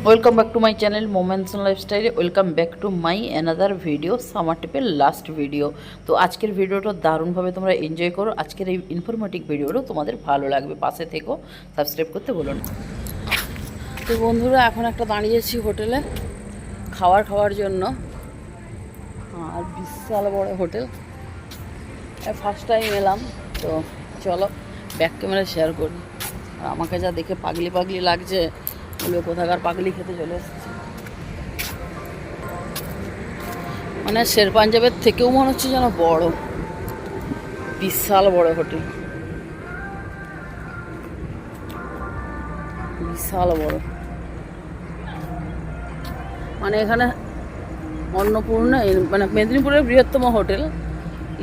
Welcome back to my channel moments লাইফস্টাইলে। Welcome back to my another video, summer ট্রিপের last video. তো আজকের ভিডিওটা দারুণভাবে তোমরা এনজয় করো। আজকের এই ইনফরমেটিভ ভিডিওটা তোমাদের ভালো লাগবে, পাশে থেকো, সাবস্ক্রাইব করতে বলো না। তো বন্ধুরা, এখন একটা দাঁড়িয়েছি হোটেলে খাওয়ার জন্য, আর বিশাল বড় হোটেল, ফার্স্ট টাইম এলাম। তো চলো ব্যাক ক্যামেরা শেয়ার করি। আর আমাকে যা দেখে পাগলি পাগলি লাগছে, বলে কোথাকার পাগলি খেতে চলে এসেছে। মানে শের পাঞ্জাবের থেকেও মনে হচ্ছে যেন বড়, বিশাল বড় হোটেল, বিশাল বড়। মানে এখানে অন্নপূর্ণা, মানে মেদিনীপুরের বৃহত্তম হোটেল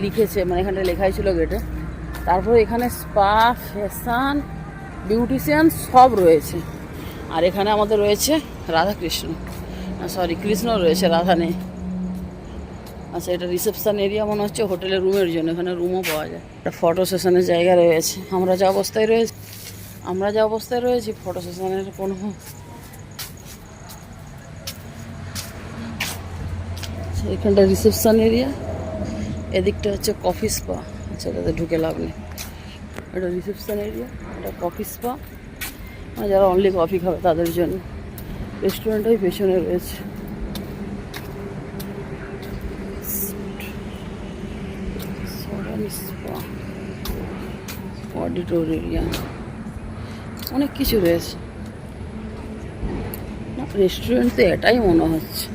লিখেছে, মানে এখানে লেখাই ছিল গেটে। তারপরে এখানে স্পা, ফ্যাশন, বিউটিশিয়ান সব রয়েছে। আর এখানে আমাদের রয়েছে রাধাকৃষ্ণ, সরি কৃষ্ণ রয়েছে, রাধা নেই। আচ্ছা, এটা রিসেপশন এরিয়া মনে হচ্ছে হোটেলের রুমের জন্য, এখানে রুমও পাওয়া যায়। একটা ফটো সেশনের জায়গা রয়েছে। আমরা যে অবস্থায় রয়েছি ফটো সেশনের কোনো, এখানটা রিসেপশন এরিয়া, এদিকটা হচ্ছে কফি স্পা। আচ্ছা, এটাতে ঢুকে লাভ নেই। এটা রিসেপশন এরিয়া, এটা কফি স্পা, যারা অনলি কফি খাবে তাদের জন্য। রেস্টুরেন্টটাই পেছনে রয়েছে। অডিটোরিয়াম, অনেক কিছু রয়েছে। রেস্টুরেন্ট তো এটাই মনে হচ্ছে,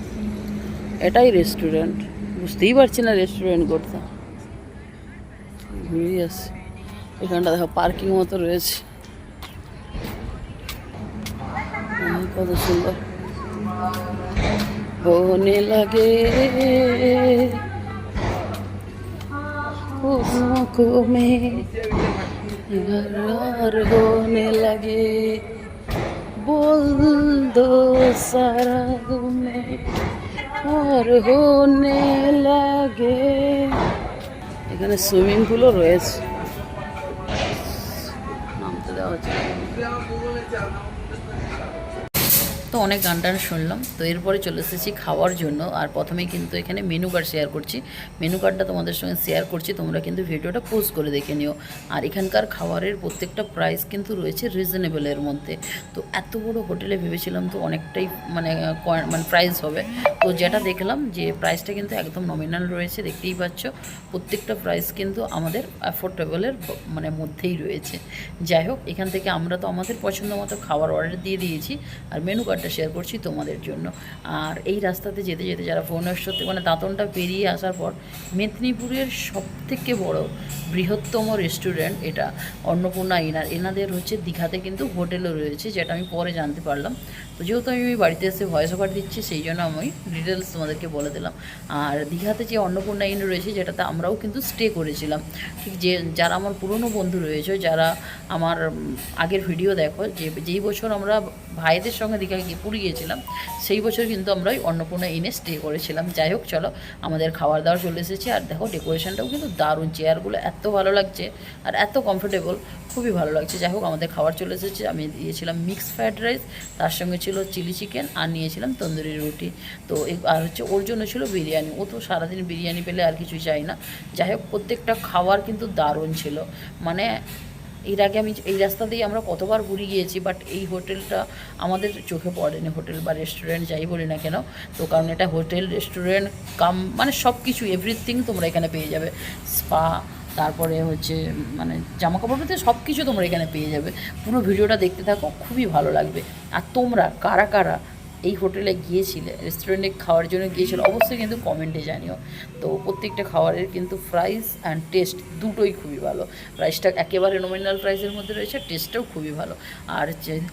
এটাই রেস্টুরেন্ট। বুঝতেই পারছি না রেস্টুরেন্ট করতে। ঘুরিয়ে আসছে। এখানটা দেখো পার্কিং মতো রয়েছে, কত সুন্দর। होने लगे आँखों में करार होने लगे, बोल दो सारा में और होने लगे। এখানে সুইমিং পুলও রয়েছে, নামতে দেওয়া হচ্ছে। তো অনেক গান টান শুনলাম। তো এরপরে চলে এসেছি খাওয়ার জন্য। আর প্রথমেই কিন্তু এখানে মেনু কার্ড শেয়ার করছি। মেনু কার্ডটা তোমাদের সঙ্গে শেয়ার করছি, তোমরা কিন্তু ভিডিওটা পোজ করে দেখে নিও। আর এখানকার খাবারের প্রত্যেকটা প্রাইস কিন্তু রয়েছে রিজনেবলের মধ্যে। তো এত বড় হোটেলে ভেবেছিলাম তো অনেকটাই মানে প্রাইস হবে। তো যেটা দেখলাম যে প্রাইসটা কিন্তু একদম নমিনাল রয়েছে, দেখতেই পাচ্ছ। প্রত্যেকটা প্রাইস কিন্তু আমাদের অ্যাফোর্ডেবলের মানে মধ্যেই রয়েছে। যাই হোক, এখান থেকে আমরা তো আমাদের পছন্দ মতো খাবার অর্ডার দিয়ে দিয়েছি, আর মেনু কার্ডটা শেয়ার করছি তোমাদের জন্য। আর এই রাস্তাতে যেতে যেতে যারা ভুবনেশ্বর থেকে মানে দাঁতনটা পেরিয়ে আসার পর, মেদিনীপুরের সবথেকে বড় বৃহত্তম রেস্টুরেন্ট এটা অন্নপূর্ণা ইনার। এনাদের হচ্ছে দীঘাতে কিন্তু হোটেলও রয়েছে, যেটা আমি পরে জানতে পারলাম। তো যেহেতু আমি বাড়িতে এসে ভয়েস ওভার দিচ্ছি, সেই জন্য আমি ডিটেলস তোমাদেরকে বলে দিলাম। আর দীঘাতে যে অন্নপূর্ণা ইন রয়েছে, যেটাতে আমরাও কিন্তু স্টে করেছিলাম। ঠিক যে যারা আমার পুরনো বন্ধু রয়েছে, যারা আমার আগের ভিডিও দেখো, যেই বছর আমরা ভাইদের সঙ্গে দীঘা গিয়ে পুরী গিয়েছিলাম, সেই বছর কিন্তু আমরা ওই অন্নপূর্ণা ইনে স্টে করেছিলাম। যাই হোক, চলো আমাদের খাবার দাবার চলে এসেছে। আর দেখো ডেকোরেশনটাও কিন্তু দারুণ, চেয়ারগুলো এত ভালো লাগছে আর এত কমফোর্টেবল, খুবই ভালো লাগছে। যাই হোক, আমাদের খাবার চলে এসেছে। আমি দিয়েছিলাম মিক্সড ফ্রাইড রাইস, তার সঙ্গে ছিল চিলি চিকেন, আর নিয়েছিলাম তন্দুরি রুটি। তো আর হচ্ছে ওর জন্য ছিল বিরিয়ানি। ও তো সারাদিন বিরিয়ানি পেলে আর কিছুই চাই না। যাই হোক, প্রত্যেকটা খাবার কিন্তু দারুণ ছিল। মানে এর আগে আমি এই রাস্তা দিয়ে আমরা কতবার ঘুরে গিয়েছি, বাট এই হোটেলটা আমাদের চোখে পড়েনি। হোটেল বা রেস্টুরেন্ট যাই বলি না কেন, তো কারণ এটা হোটেল রেস্টুরেন্ট কাম, মানে সব কিছু এভরিথিং তোমরা এখানে পেয়ে যাবে। স্পা, তারপরে হচ্ছে মানে জামাকাপড় বলতে সব কিছু তোমরা এখানে পেয়ে যাবে। পুরো ভিডিওটা দেখতে থাকো, খুবই ভালো লাগবে। আর তোমরা কারা কারা এই হোটেলে গিয়েছিলে, রেস্টুরেন্টে খাওয়ার জন্য গিয়েছিল, অবশ্যই কিন্তু কমেন্টে জানিও। তো প্রত্যেকটা খাবারের কিন্তু প্রাইস অ্যান্ড টেস্ট দুটোই খুবই ভালো। প্রাইসটা একেবারে নমিনাল প্রাইসের মধ্যে রয়েছে, টেস্টটাও খুবই ভালো। আর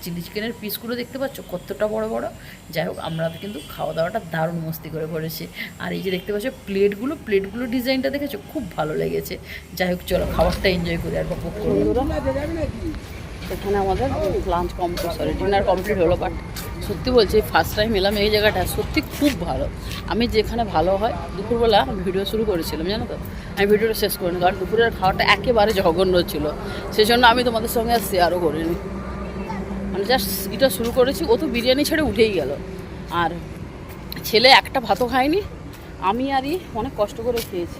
চিলি চিকেনের পিসগুলো দেখতে পাচ্ছ কতটা বড় বড়। যাই হোক, আমরা কিন্তু খাওয়া দাওয়াটা দারুণ মস্তি করে করেছি। আর এই যে দেখতে পাচ্ছ প্লেটগুলো ডিজাইনটা দেখেছো, খুব ভালো লেগেছে। যাই হোক, চলো খাবারটা এনজয় করি আর উপভোগ করবো। এখানে আমাদের ডিনার কমপ্লিট হলো। বাট সত্যি বলছি, ফার্স্ট টাইম এলাম এই জায়গাটা, সত্যি খুব ভালো। আমি যেখানে ভালো হয়, দুপুরবেলা ভিডিও শুরু করেছিলাম, জানো তো, আমি ভিডিওটা শেষ করিনি, কারণ দুপুরের খাওয়াটা একেবারে জঘন্য ছিল। সেই জন্য আমি তোমাদের সঙ্গে আর শেয়ারও করিনি। মানে জাস্ট এটা শুরু করেছি, ও তো বিরিয়ানি ছেড়ে উঠেই গেল। আর ছেলে একটা ভাতও খায়নি, আমি আরই অনেক কষ্ট করে খেয়েছি।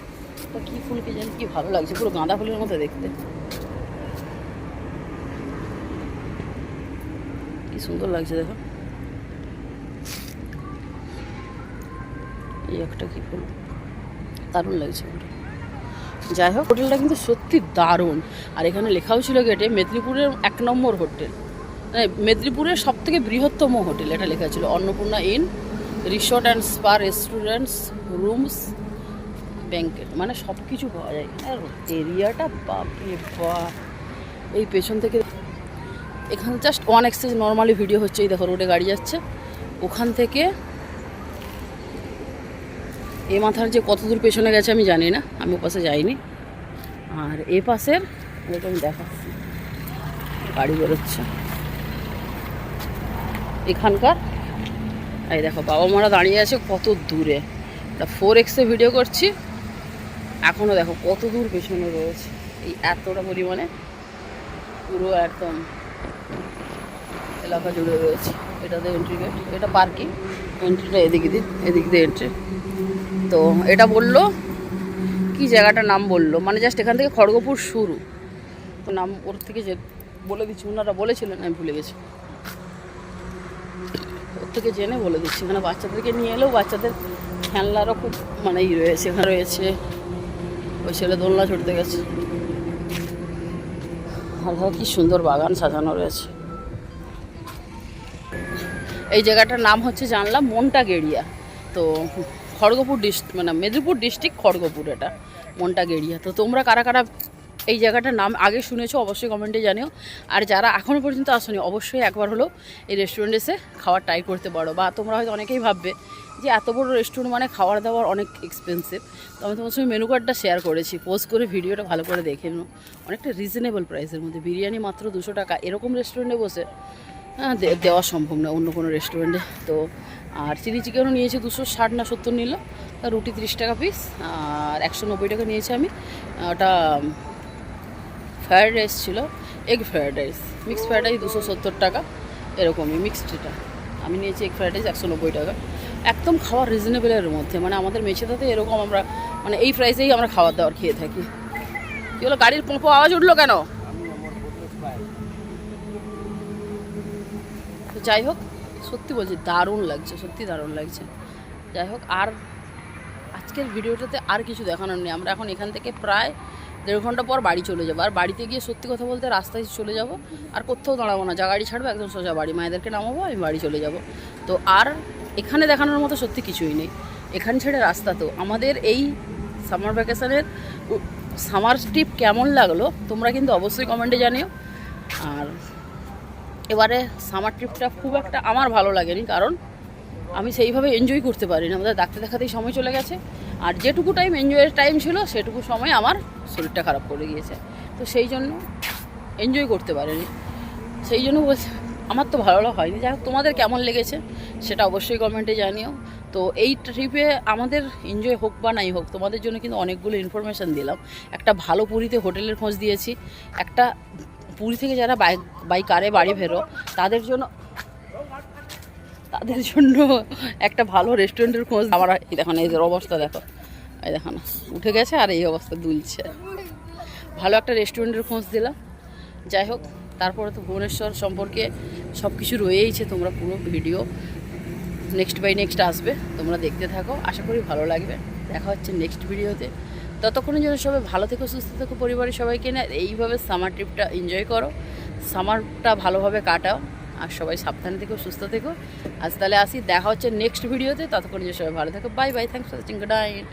তো কী ফুল কে জানি, কী ভালো লাগছে, পুরো গাঁদা ফুলের মতো দেখতে, কি সুন্দর লাগছে দেখো। এই একটা কি ফুল, দারুণ লাগছে পুরো। যাই হোক, হোটেলটা কিন্তু সত্যি দারুণ। আর এখানে লেখাও ছিল গেটে মেদিনীপুরের 1 নম্বর হোটেল, মানে মেদিনীপুরের সব থেকে বৃহত্তম হোটেল এটা লেখা ছিল। Annapurna in resort and spa, restaurants, rooms, banquet, মানে সব কিছু পাওয়া যায়। আর এরিয়াটা বাপরে বাপ। এই পেছন থেকে এখানে জাস্ট 1 এক্সেস নর্মালি ভিডিও হচ্ছে। এই দেখো রোডে গাড়ি যাচ্ছে, ওখান থেকে এ মাথার যে কত দূর পেছনে গেছে আমি জানি না, আমি ওপাশে যাইনি। আর এ পাশের ওটা আমি দেখাচ্ছি, গাড়ি বেরোচ্ছে এখানকার। এই দেখো বাবা মারা দাঁড়িয়ে আছে কত দূরে, এটা 4x ভিডিও করছি, এখনও দেখো কত দূর পেছনে রয়েছে। এই এতটা পরিমাণে পুরো একদম এলাকা জুড়ে রয়েছে। এটাতে এন্ট্রি গেট, এটা পার্কিং, এন্ট্রিটা এদিক দিয়ে এন্ট্রি। তো এটা বললো কি জায়গাটার নাম বললো, মানে জাস্ট এখান থেকে খড়গপুর শুরু, তো নাম ওর থেকে যে বলে দিচ্ছি, ওনারা বলেছিলেন আমি ভুলে গেছি, ওর থেকে জেনে বলে দিচ্ছি। এখানে বাচ্চাদেরকে নিয়ে এলেও বাচ্চাদের খেলনারও খুব মানে রয়েছে, এখানে রয়েছে। ওই ছেলে দোলনা চড়তে গেছে। আর কি সুন্দর বাগান সাজানো রয়েছে। এই জায়গাটার নাম হচ্ছে জানলাম মন্টাগেড়িয়া। তো খড়গপুর মানে মেদিনীপুর ডিস্ট্রিক্ট খড়গপুর, এটা মন্টাগেড়িয়া। তো তোমরা কারা কারা এই জায়গাটার নাম আগে শুনেছো অবশ্যই কমেন্টে জানিও। আর যারা এখনও পর্যন্ত আসনি অবশ্যই একবার হলেও এই রেস্টুরেন্টে এসে খাওয়ার ট্রাই করতে পারো। বা তোমরা হয়তো অনেকেই ভাববে যে এত বড় রেস্টুরেন্ট মানে খাওয়ার দাওয়ার অনেক এক্সপেন্সিভ। তো আমি তোমার সঙ্গে মেনু কার্ডটা শেয়ার করেছি, পোস্ট করে ভিডিওটা ভালো করে দেখে নিও। অনেকটা রিজনেবল প্রাইসের মধ্যে বিরিয়ানি মাত্র 200 টাকা, এরকম রেস্টুরেন্টে বসে দেওয়া সম্ভব না অন্য কোনো রেস্টুরেন্টে। তো আর চিলি চিকেনও নিয়েছে 260 না 70 নিল, আর রুটি 30 টাকা পিস, আর 190 টাকা নিয়েছি আমি। ওটা ফ্রায়েড রাইস ছিল, egg fried rice, mixed fried rice 270 টাকা, এরকমই মিক্সডটা। আমি নিয়েছি এগ ফ্রায়েড রাইস 190 টাকা। একদম খাওয়ার রিজনেবলের মধ্যে, মানে আমাদের মেছেদাতে এরকম আমরা মানে এই প্রাইসেই আমরা খাবার দাবার খেয়ে থাকি। কী হলো, গাড়ির পোঁপো আওয়াজ উঠলো কেন? তো যাই হোক, সত্যি বলছি দারুণ লাগছে, সত্যি দারুণ লাগছে। যাই হোক, আর আজকের ভিডিওটাতে আর কিছু দেখানোর নেই। আমরা এখন এখান থেকে প্রায় 1.5 ঘন্টা পর বাড়ি চলে যাবো। আর বাড়িতে গিয়ে সত্যি কথা বলতে রাস্তায় চলে যাব, আর কোথাও দাঁড়াবো না, যা গাড়ি ছাড়বো একদম সোজা বাড়ি, মায়েদেরকে নামাবো, আমি বাড়ি চলে যাব। তো আর এখানে দেখানোর মতো সত্যি কিছুই নেই। এখান ছেড়ে রাস্তা তো আমাদের এই সামার ভ্যাকেশনের সামার ট্রিপ কেমন লাগলো তোমরা কিন্তু অবশ্যই কমেন্টে জানিও। আর এবারে সামার ট্রিপটা খুব একটা আমার ভালো লাগেনি, কারণ আমি সেইভাবে এনজয় করতে পারি না। আমাদের ডাক্তার দেখাতেই সময় চলে গেছে, আর যেটুকু টাইম এনজয়ের টাইম ছিল সেটুকু সময় আমার শরীরটা খারাপ করে গিয়েছে। তো সেই জন্য এনজয় করতে পারিনি, সেই জন্য বলছি আমার তো ভালো হয়নি। যাই হোক, তোমাদের কেমন লেগেছে সেটা অবশ্যই কমেন্টে জানিও। তো এই ট্রিপে আমাদের এনজয় হোক বা নাই হোক, তোমাদের জন্য কিন্তু অনেকগুলো ইনফরমেশান দিলাম। একটা ভালো পুরীতে হোটেলের খোঁজ দিয়েছি, একটা পুরী থেকে যারা বাই কারে বাড়ি ফেরো তাদের জন্য একটা ভালো রেস্টুরেন্টের খোঁজ। আমার এই দেখো এদের অবস্থা দেখো, এই দেখো না উঠে গেছে আর এই অবস্থা দুলছে। ভালো একটা রেস্টুরেন্টের খোঁজ দিলাম। যাই হোক, তারপরে তো ভুবনেশ্বর সম্পর্কে সব কিছু রয়েইছে, তোমরা পুরো ভিডিও নেক্সট বাই নেক্সট আসবে, তোমরা দেখতে থাকো, আশা করি ভালো লাগবে। দেখা হচ্ছে নেক্সট ভিডিওতে। ততক্ষণের জন্য সবাই ভালো থেকো, সুস্থ থেকো, পরিবারের সবাইকে নিয়ে এইভাবে সামার ট্রিপটা এনজয় করো, সামারটা ভালোভাবে কাটাও, আর সবাই সাবধানে থেকো, সুস্থ থেকো। আজ তাহলে আসি, দেখা হচ্ছে নেক্সট ভিডিওতে। ততক্ষণের জন্য সবাই ভালো থেকো, bye bye, thanks for watching, good night.